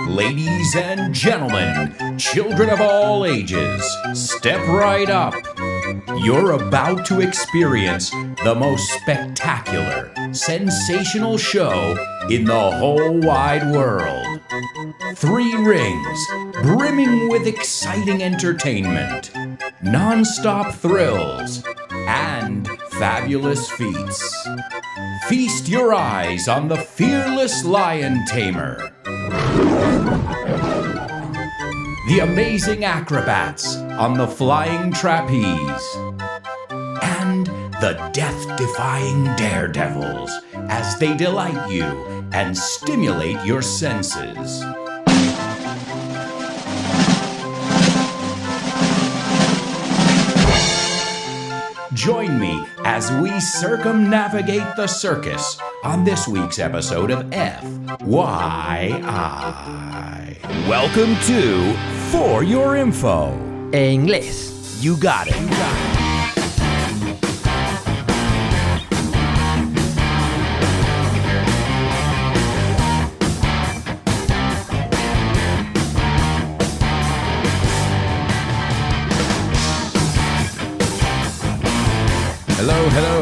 Ladies and gentlemen, children of all ages, step right up. You're about to experience the most spectacular, sensational show in the whole wide world. 3 rings, brimming with exciting entertainment, non-stop thrills, and fabulous feats. Feast your eyes on the fearless lion tamer, the amazing acrobats on the flying trapeze, and the death-defying daredevils as they delight you and stimulate your senses. Join me as we circumnavigate the circus on this week's episode of FYI. Welcome to For Your Info. En inglés. You got it.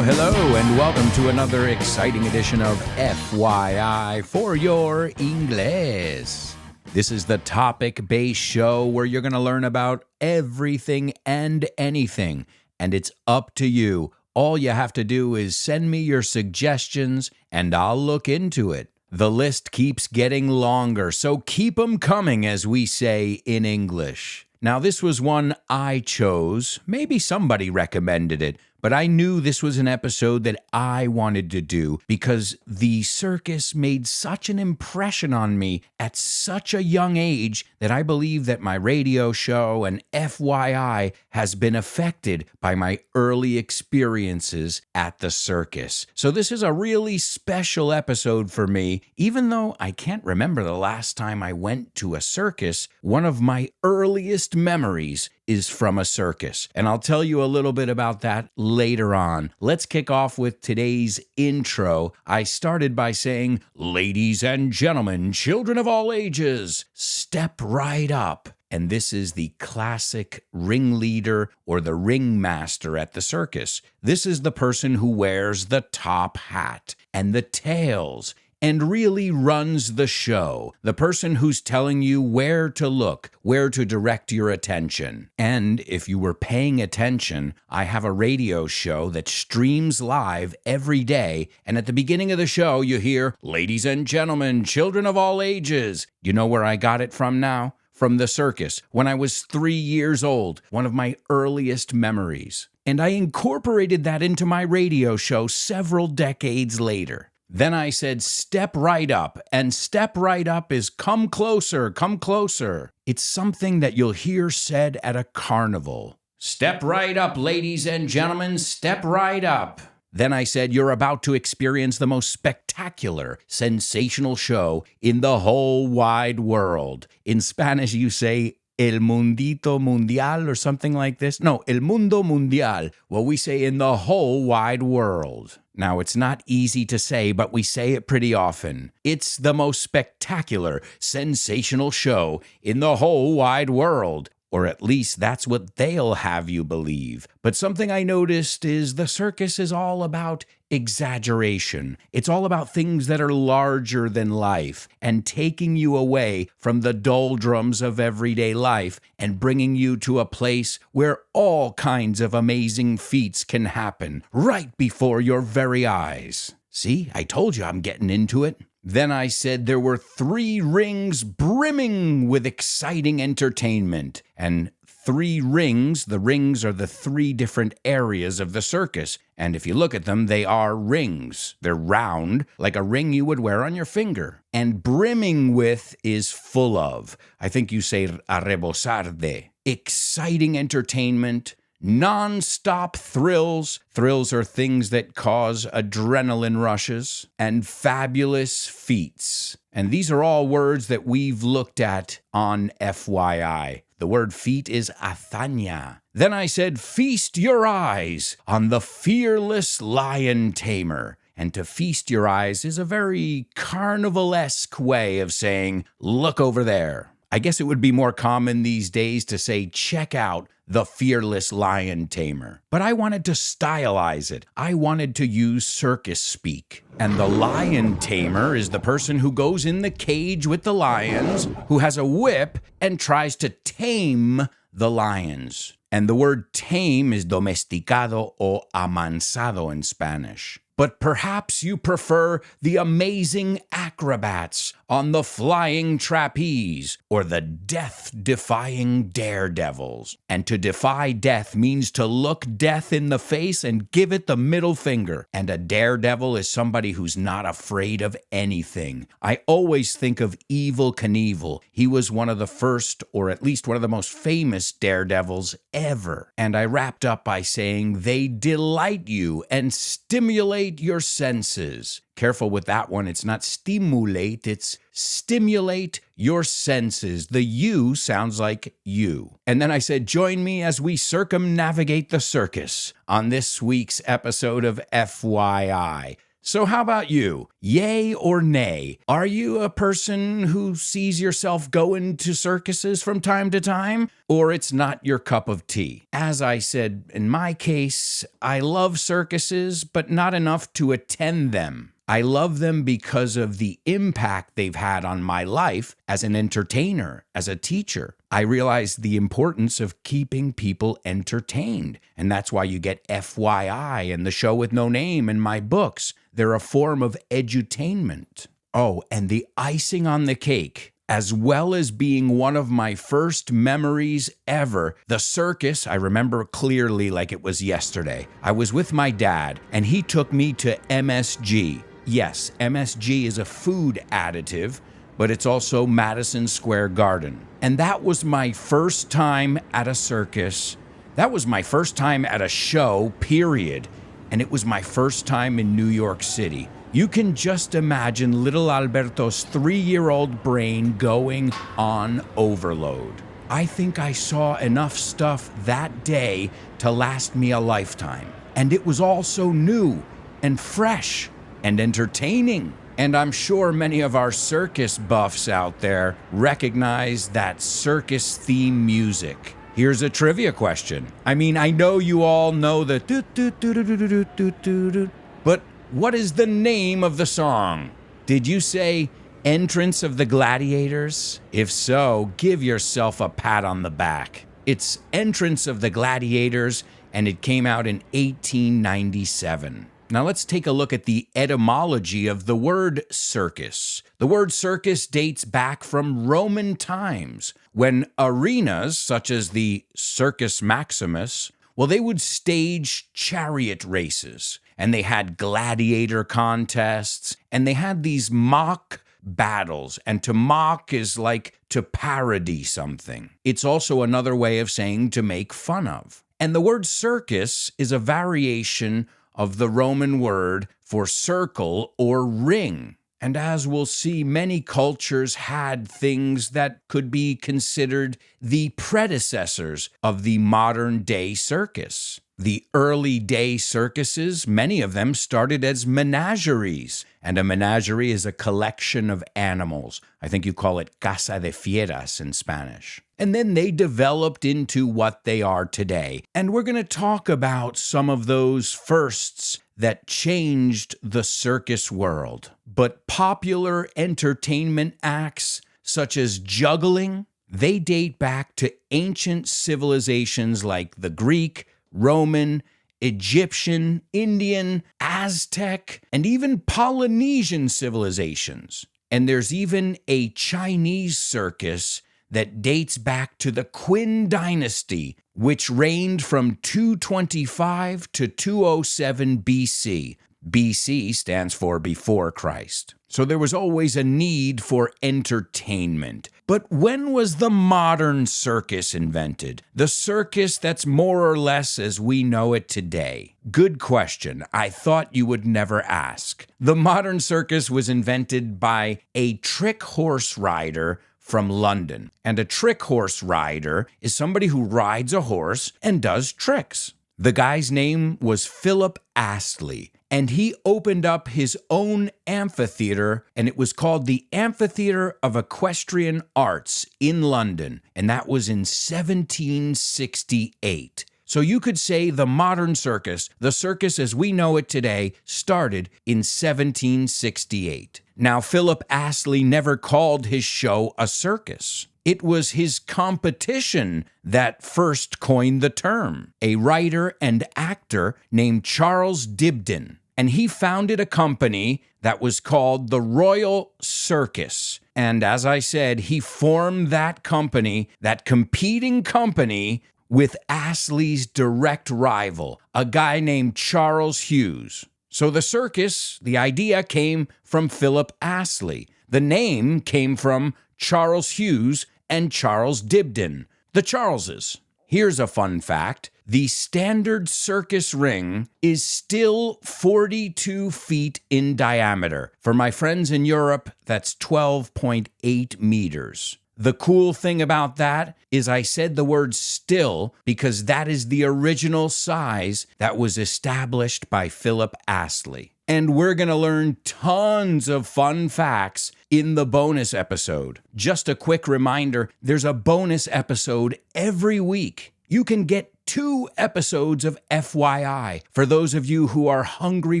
Hello, and welcome to another exciting edition of FYI For Your Inglés. This is the topic-based show where you're going to learn about everything and anything, and it's up to you. All you have to do is send me your suggestions, and I'll look into it. The list keeps getting longer, so keep 'em coming, as we say in English. Now, this was one I chose. Maybe somebody recommended it, but I knew this was an episode that I wanted to do because the circus made such an impression on me at such a young age that I believe that my radio show and FYI has been affected by my early experiences at the circus. So this is a really special episode for me. Even though I can't remember the last time I went to a circus, one of my earliest memories is from a circus, and I'll tell you a little bit about that later on. Let's kick off with today's intro. I started by saying, ladies and gentlemen, children of all ages, step right up. And this is the classic ringleader or the ringmaster at the circus. This is the person who wears the top hat and the tails and really runs the show, the person who's telling you where to look, where to direct your attention. And if you were paying attention, I have a radio show that streams live every day, and at the beginning of the show, you hear, ladies and gentlemen, children of all ages. You know where I got it from now? From the circus, when I was 3 years old, one of my earliest memories. And I incorporated that into my radio show several decades later. Then I said, step right up, and step right up is come closer, come closer. It's something that you'll hear said at a carnival. Step right up, ladies and gentlemen, step right up. Then I said, you're about to experience the most spectacular, sensational show in the whole wide world. In Spanish, you say, El Mundito Mundial or something like this. No, El Mundo Mundial. Well, we say in the whole wide world. Now, it's not easy to say, but we say it pretty often. It's the most spectacular, sensational show in the whole wide world. Or at least that's what they'll have you believe. But something I noticed is the circus is all about exaggeration. It's all about things that are larger than life and taking you away from the doldrums of everyday life and bringing you to a place where all kinds of amazing feats can happen right before your very eyes. See, I told you I'm getting into it. Then I said there were 3 rings brimming with exciting entertainment. And 3 rings, the rings are the 3 different areas of the circus. And if you look at them, they are rings. They're round, like a ring you would wear on your finger. And brimming with is full of. I think you say a rebosar de. Exciting entertainment, non-stop thrills. Thrills are things that cause adrenaline rushes. And fabulous feats. And these are all words that we've looked at on FYI. The word feat is hazaña. Then I said, feast your eyes on the fearless lion tamer. And to feast your eyes is a very carnivalesque way of saying, look over there. I guess it would be more common these days to say, check out the fearless lion tamer. But I wanted to stylize it. I wanted to use circus speak. And the lion tamer is the person who goes in the cage with the lions, who has a whip and tries to tame the lions. And the word tame is domesticado o amansado in Spanish. But perhaps you prefer the amazing acrobats on the flying trapeze or the death-defying daredevils. And to defy death means to look death in the face and give it the middle finger. And a daredevil is somebody who's not afraid of anything. I always think of Evel Knievel. He was one of the first, or at least one of the most famous daredevils ever. And I wrapped up by saying they delight you and stimulate your senses. Careful with that one. It's not stimulate, it's stimulate your senses. The U sounds like you. And then I said, join me as we circumnavigate the circus on this week's episode of FYI. So how about you? Yay or nay? Are you a person who sees yourself going to circuses from time to time? Or it's not your cup of tea? As I said, in my case, I love circuses, but not enough to attend them. I love them because of the impact they've had on my life as an entertainer, as a teacher. I realized the importance of keeping people entertained. And that's why you get FYI and the show with no name in my books. They're a form of edutainment. Oh, and the icing on the cake, as well as being one of my first memories ever, the circus, I remember clearly like it was yesterday. I was with my dad, and he took me to MSG. Yes, MSG is a food additive, but it's also Madison Square Garden. And that was my first time at a circus. That was my first time at a show, period. And it was my first time in New York City. You can just imagine little Alberto's 3-year-old brain going on overload. I think I saw enough stuff that day to last me a lifetime. And it was all so new and fresh and entertaining. And I'm sure many of our circus buffs out there recognize that circus theme music. Here's a trivia question. I mean, I know you all know the do-do-do-do-do-do-do-do-do, but what is the name of the song? Did you say Entrance of the Gladiators? If so, give yourself a pat on the back. It's Entrance of the Gladiators, and it came out in 1897. Now let's take a look at the etymology of the word circus. The word circus dates back from Roman times, when arenas, such as the Circus Maximus, well, they would stage chariot races, and they had gladiator contests, and they had these mock battles, and to mock is like to parody something. It's also another way of saying to make fun of. And the word circus is a variation of the Roman word for circle or ring. And as we'll see, many cultures had things that could be considered the predecessors of the modern-day circus. The early day circuses, many of them started as menageries. And a menagerie is a collection of animals. I think you call it casa de fieras in Spanish. And then they developed into what they are today. And we're going to talk about some of those firsts that changed the circus world. But popular entertainment acts such as juggling, they date back to ancient civilizations like the Greek, Roman, Egyptian, Indian, Aztec, and even Polynesian civilizations. And there's even a Chinese circus that dates back to the Qin dynasty, which reigned from 225 to 207 BC. BC stands for before Christ. So there was always a need for entertainment. But when was the modern circus invented? The circus that's more or less as we know it today? Good question. I thought you would never ask. The modern circus was invented by a trick horse rider from London. And a trick horse rider is somebody who rides a horse and does tricks. The guy's name was Philip Astley, and he opened up his own amphitheater, and it was called the Amphitheater of Equestrian Arts in London, and that was in 1768. So you could say the modern circus, the circus as we know it today, started in 1768. Now, Philip Astley never called his show a circus. It was his competition that first coined the term, a writer and actor named Charles Dibdin. And he founded a company that was called the Royal Circus. And as I said, he formed that company, that competing company, with Astley's direct rival, a guy named Charles Hughes. So the circus, the idea came from Philip Astley. The name came from Charles Hughes and Charles Dibdin, the Charleses. Here's a fun fact. The standard circus ring is still 42 feet in diameter. For my friends in Europe, that's 12.8 meters. The cool thing about that is I said the word still because that is the original size that was established by Philip Astley. And we're going to learn tons of fun facts in the bonus episode. Just a quick reminder, there's a bonus episode every week. You can get 2 episodes of FYI for those of you who are hungry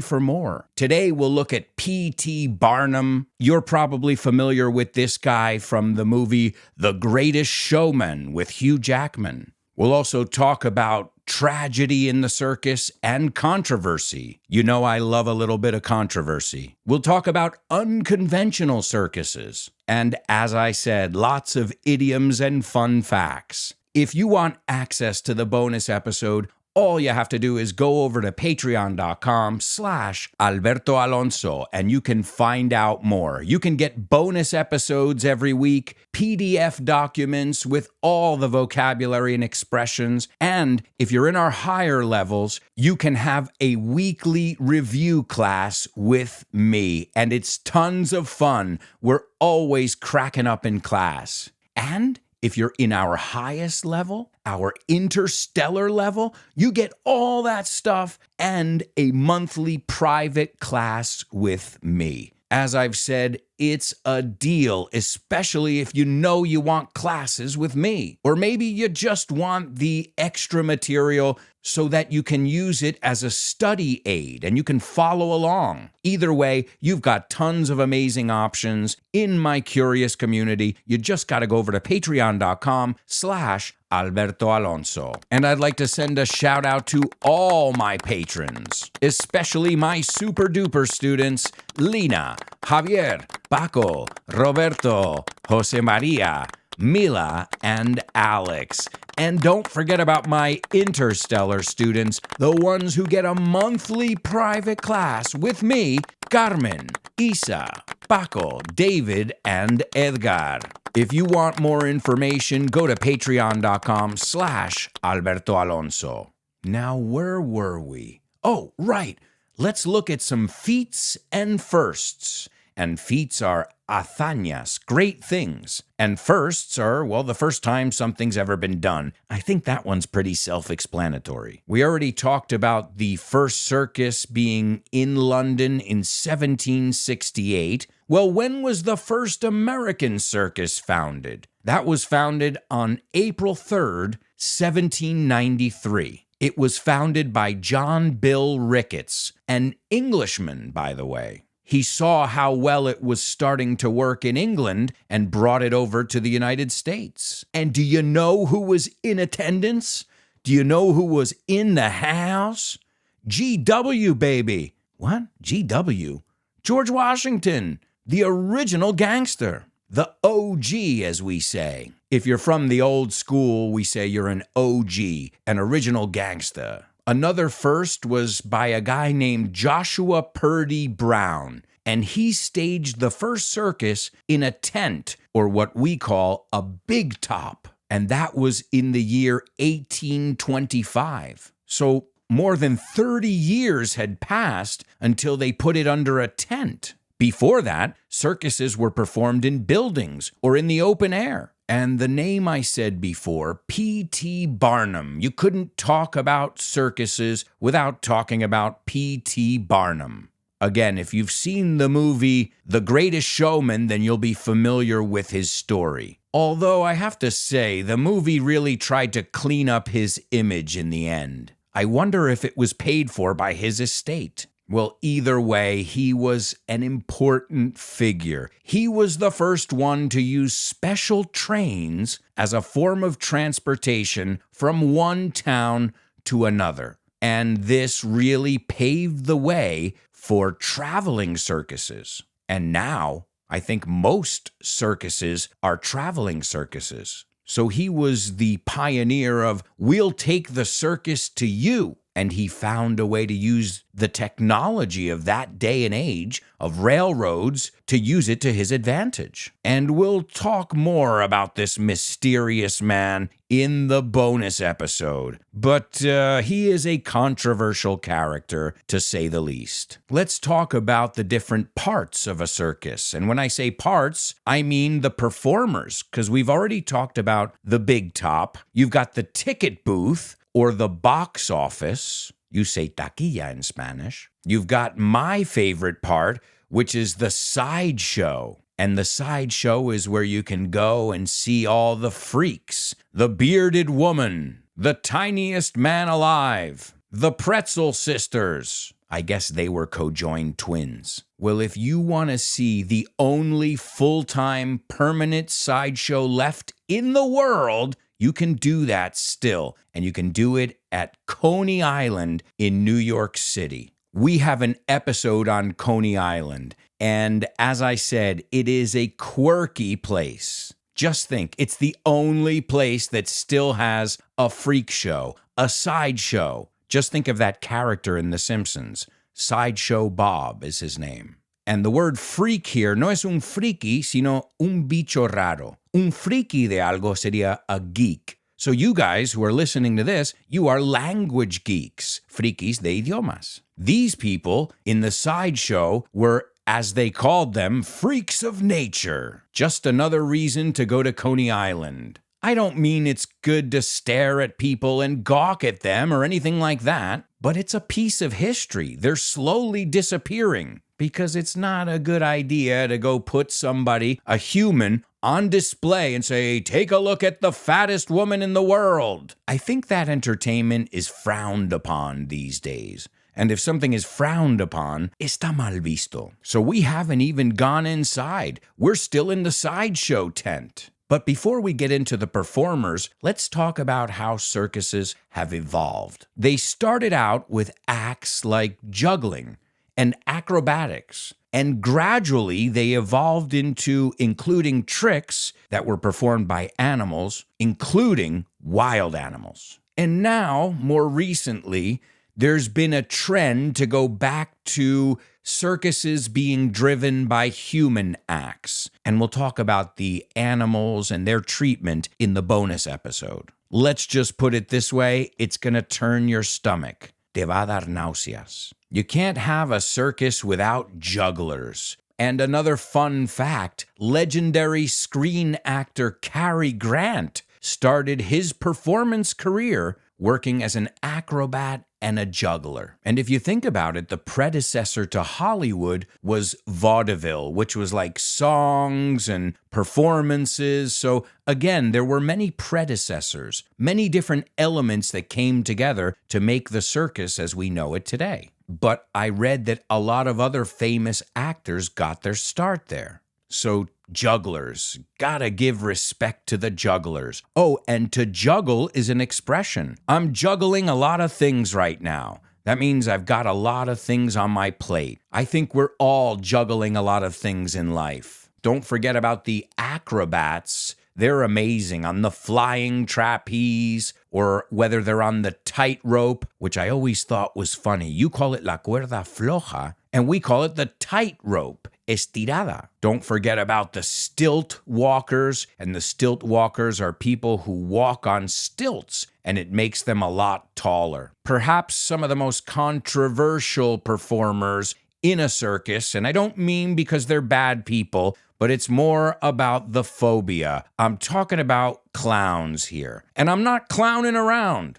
for more. Today we'll look at P.T. Barnum. You're probably familiar with this guy from the movie The Greatest Showman with Hugh Jackman. We'll also talk about tragedy in the circus and controversy. You know I love a little bit of controversy. We'll talk about unconventional circuses. And as I said, lots of idioms and fun facts. If you want access to the bonus episode, all you have to do is go over to patreon.com/Alberto Alonso and you can find out more. You can get bonus episodes every week, PDF documents with all the vocabulary and expressions, and if you're in our higher levels, you can have a weekly review class with me, and it's tons of fun. We're always cracking up in class. And if you're in our highest level, our interstellar level, you get all that stuff and a monthly private class with me. As I've said, it's a deal, especially if you know you want classes with me. Or maybe you just want the extra material so that you can use it as a study aid and you can follow along. Either way, you've got tons of amazing options in my curious community. You just got to go over to patreon.com/Alberto Alonso. And I'd like to send a shout out to all my patrons, especially my super duper students, Lina, Javier, Paco, Roberto, Jose Maria, Mila, and Alex. And don't forget about my interstellar students, the ones who get a monthly private class with me, Carmen, Isa, Paco, David, and Edgar. If you want more information, go to patreon.com/Alberto Alonso. Now, where were we? Oh, right. Let's look at some feats and firsts. And feats are hazañas, great things. And firsts are, well, the first time something's ever been done. I think that one's pretty self-explanatory. We already talked about the first circus being in London in 1768. Well, when was the first American circus founded? That was founded on April 3rd, 1793. It was founded by John Bill Ricketts, an Englishman, by the way. He saw how well it was starting to work in England and brought it over to the United States. And do you know who was in attendance? Do you know who was in the house? GW, baby. What? GW? George Washington, the original gangster. The OG, as we say. If you're from the old school, we say you're an OG, an original gangster. Another first was by a guy named Joshua Purdy Brown. and he staged the first circus in a tent, or what we call a big top. And that was in the year 1825. So more than 30 years had passed until they put it under a tent. Before that, circuses were performed in buildings or in the open air. And the name I said before, P.T. Barnum. You couldn't talk about circuses without talking about P.T. Barnum. Again, if you've seen the movie The Greatest Showman, then you'll be familiar with his story. Although I have to say, the movie really tried to clean up his image in the end. I wonder if it was paid for by his estate. Well, either way, he was an important figure. He was the first one to use special trains as a form of transportation from one town to another. And this really paved the way for traveling circuses. And now, I think most circuses are traveling circuses. So he was the pioneer of, we'll take the circus to you. And he found a way to use the technology of that day and age of railroads to use it to his advantage. And we'll talk more about this mysterious man in the bonus episode. But he is a controversial character, to say the least. Let's talk about the different parts of a circus. And when I say parts, I mean the performers, because we've already talked about the big top. You've got the ticket booth, or the box office. You say taquilla in Spanish. You've got my favorite part, which is the sideshow. And the sideshow is where you can go and see all the freaks. The bearded woman, the tiniest man alive, the pretzel sisters. I guess they were conjoined twins. Well, if you want to see the only full-time permanent sideshow left in the world, you can do that still, and you can do it at Coney Island in New York City. We have an episode on Coney Island, and as I said, it is a quirky place. Just think, it's the only place that still has a freak show, a sideshow. Just think of that character in The Simpsons. Sideshow Bob is his name. And the word freak here no es un friki, sino un bicho raro. Un friki de algo sería a geek. So you guys who are listening to this, you are language geeks, frikis de idiomas. These people in the sideshow were, as they called them, freaks of nature. Just another reason to go to Coney Island. I don't mean it's good to stare at people and gawk at them or anything like that, but it's a piece of history. They're slowly disappearing because it's not a good idea to go put somebody, a human, on display and say, take a look at the fattest woman in the world. I think that entertainment is frowned upon these days. And if something is frowned upon, está mal visto. So we haven't even gone inside. We're still in the sideshow tent. But before we get into the performers, let's talk about how circuses have evolved. They started out with acts like juggling and acrobatics, and gradually they evolved into including tricks that were performed by animals, including wild animals. And now, more recently, there's been a trend to go back to circuses being driven by human acts. And we'll talk about the animals and their treatment in the bonus episode. Let's just put it this way, it's going to turn your stomach. Te va a dar náuseas. You can't have a circus without jugglers. And another fun fact, legendary screen actor Cary Grant started his performance career working as an acrobat and a juggler. And if you think about it, the predecessor to Hollywood was vaudeville, which was like songs and performances. So again, there were many predecessors, many different elements that came together to make the circus as we know it today. But I read that a lot of other famous actors got their start there. So jugglers, gotta give respect to the jugglers. Oh, and to juggle is an expression. I'm juggling a lot of things right now. That means I've got a lot of things on my plate. I think we're all juggling a lot of things in life. Don't forget about the acrobats. They're amazing on the flying trapeze, or whether they're on the tightrope, which I always thought was funny. You call it la cuerda floja, and we call it the tightrope, estirada. Don't forget about the stilt walkers, and the stilt walkers are people who walk on stilts, and it makes them a lot taller. Perhaps some of the most controversial performers in a circus, and I don't mean because they're bad people, but it's more about the phobia. I'm talking about clowns here, and I'm not clowning around.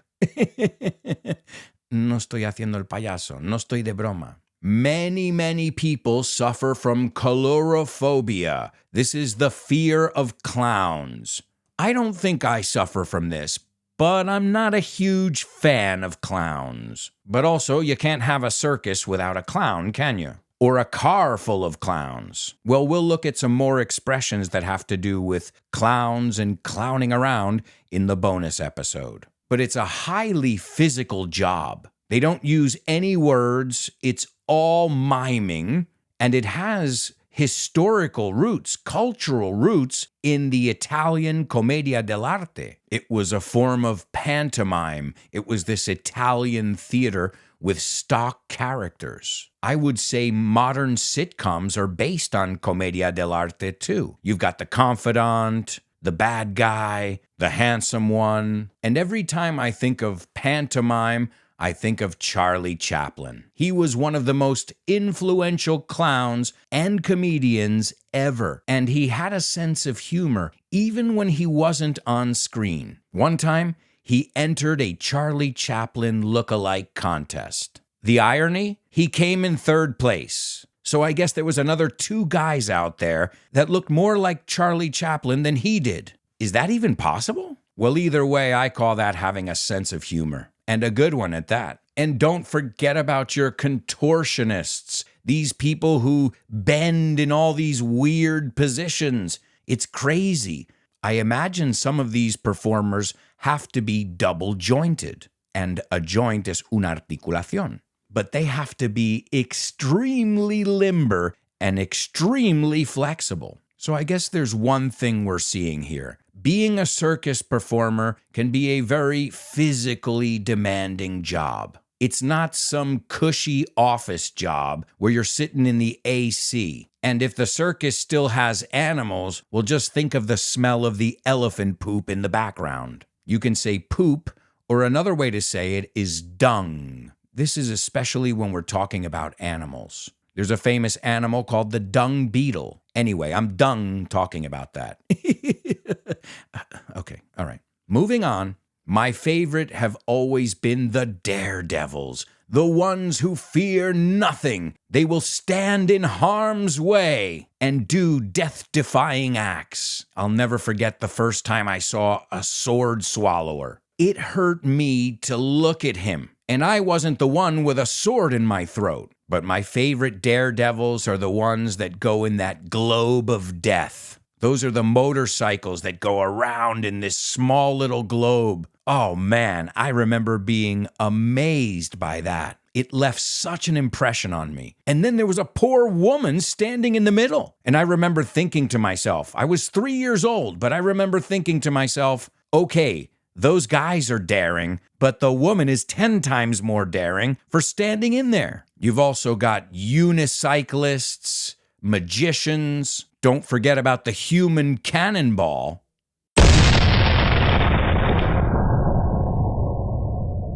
No estoy haciendo el payaso, no estoy de broma. Many people suffer from coulrophobia. This is the fear of clowns. I don't think I suffer from this, but I'm not a huge fan of clowns. But also, you can't have a circus without a clown, can you? Or a car full of clowns. Well, we'll look at some more expressions that have to do with clowns and clowning around in the bonus episode. But it's a highly physical job. They don't use any words, it's all miming, and it has historical roots, cultural roots in the Italian commedia dell'arte. It was a form of pantomime. It was this Italian theater with stock characters. I would say modern sitcoms are based on commedia dell'arte too. You've got the confidant, the bad guy, the handsome one, and every time I think of pantomime, I think of Charlie Chaplin. He was one of the most influential clowns and comedians ever, and he had a sense of humor even when he wasn't on screen. One time, he entered a Charlie Chaplin look-alike contest. The irony? He came in third place. So I guess there was another 2 guys out there that looked more like Charlie Chaplin than he did. Is that even possible? Well, either way, I call that having a sense of humor. And a good one at that. And don't forget about your contortionists, these people who bend in all these weird positions. It's crazy. I imagine some of these performers have to be double-jointed, and a joint is una articulación. But they have to be extremely limber and extremely flexible. So I guess there's one thing we're seeing here. Being a circus performer can be a very physically demanding job. It's not some cushy office job where you're sitting in the AC. And if the circus still has animals, well, just think of the smell of the elephant poop in the background. You can say poop, or another way to say it is dung. This is especially when we're talking about animals. There's a famous animal called the dung beetle. Anyway, I'm done talking about that. Okay, all right. Moving on. My favorite have always been the daredevils, the ones who fear nothing. They will stand in harm's way and do death-defying acts. I'll never forget the first time I saw a sword swallower. It hurt me to look at him, and I wasn't the one with a sword in my throat. But my favorite daredevils are the ones that go in that globe of death. Those are the motorcycles that go around in this small little globe. Oh man, I remember being amazed by that. It left such an impression on me. And then there was a poor woman standing in the middle. And I remember thinking to myself, I was 3 years old, but I remember thinking to myself, okay, those guys are daring, but the woman is 10 times more daring for standing in there. You've also got unicyclists, magicians. Don't forget about the human cannonball.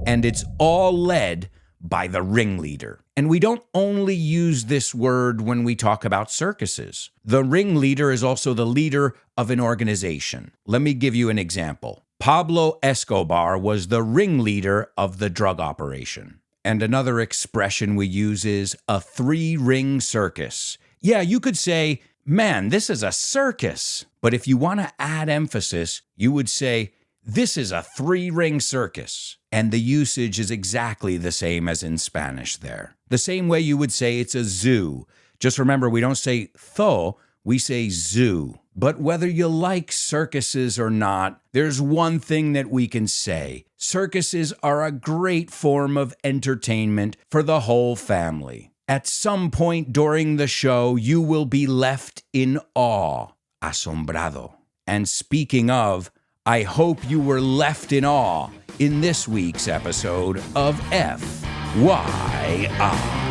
And it's all led by the ringleader. And we don't only use this word when we talk about circuses. The ringleader is also the leader of an organization. Let me give you an example. Pablo Escobar was the ringleader of the drug operation. And another expression we use is a 3-ring circus. Yeah, you could say, man, this is a circus. But if you want to add emphasis, you would say, this is a 3-ring circus. And the usage is exactly the same as in Spanish there. The same way you would say it's a zoo. Just remember, we don't say tho, we say zoo. But whether you like circuses or not, there's one thing that we can say. Circuses are a great form of entertainment for the whole family. At some point during the show, you will be left in awe, asombrado. And speaking of, I hope you were left in awe in this week's episode of FYI.